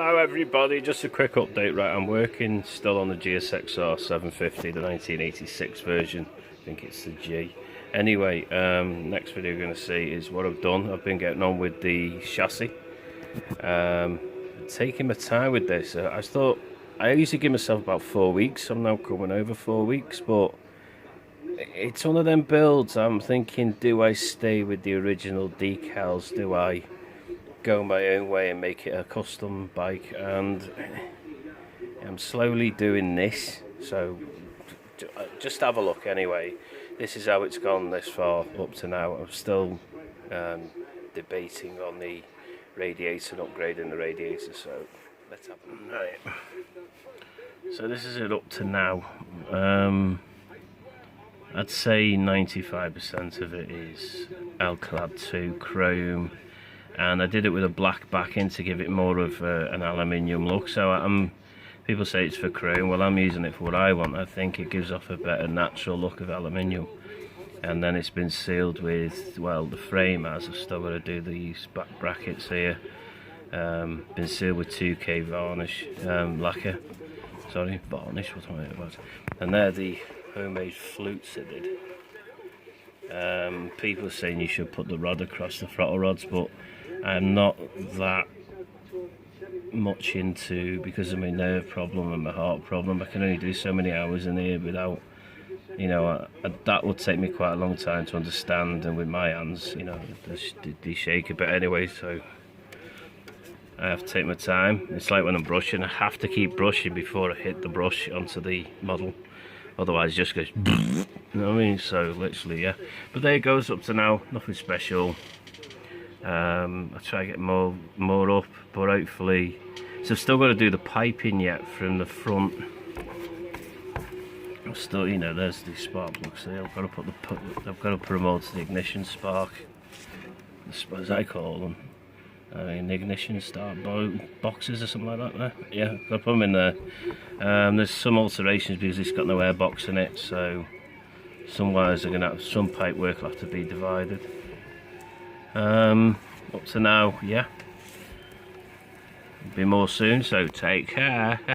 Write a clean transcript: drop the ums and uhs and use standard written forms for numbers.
Hello everybody, just a quick update. Right, I'm working still on the GSXR 750, the 1986 version. I think it's the G. Anyway, next video you're going to see is what I've done. I've been getting on with the chassis, taking my time with this. I thought I usually give myself about 4 weeks. I'm now coming over 4 weeks, but it's one of them builds. I'm thinking, do I stay with the original decals? Do I go my own way and make it a custom bike? And I'm slowly doing this, so just have a look. Anyway, this is how it's gone this far up to now. I'm still debating on the radiator and upgrading the radiator, so let's have a look. Right. So this is it up to now. I'd say 95% of it is Alclad 2 chrome, and I did it with a black backing to give it more of an aluminium look. So people say it's for chrome. Well, I'm using it for what I want. I think it gives off a better natural look of aluminium. And then it's been sealed with, well, the frame has. I've still got to do these back brackets here. Been sealed with 2K varnish, lacquer. Sorry, varnish, what am I about? And they're the homemade flutes I did. People are saying you should put the rod across the throttle rods, but I'm not that much into, because of my nerve problem and my heart problem. I can only do so many hours in here without, you know, that would take me quite a long time to understand, and with my hands, you know, they shake a bit anyway, so I have to take my time. It's like when I'm brushing, I have to keep brushing before I hit the brush onto the model, otherwise it just goes, you know what I mean? So literally, yeah. But there it goes up to now, nothing special. I'll try to get more up, but hopefully, so I've still got to do the piping yet from the front. I'm still, you know, there's the spark plugs there. I've got to promote the ignition spark, as I call them. Ignition start boxes or something like that there. Yeah, I've got to put them in there. There's some alterations because it's got no airbox in it, so some wires are going to have, some pipe work will have to be divided. Up to now, yeah. Be more soon, so take care.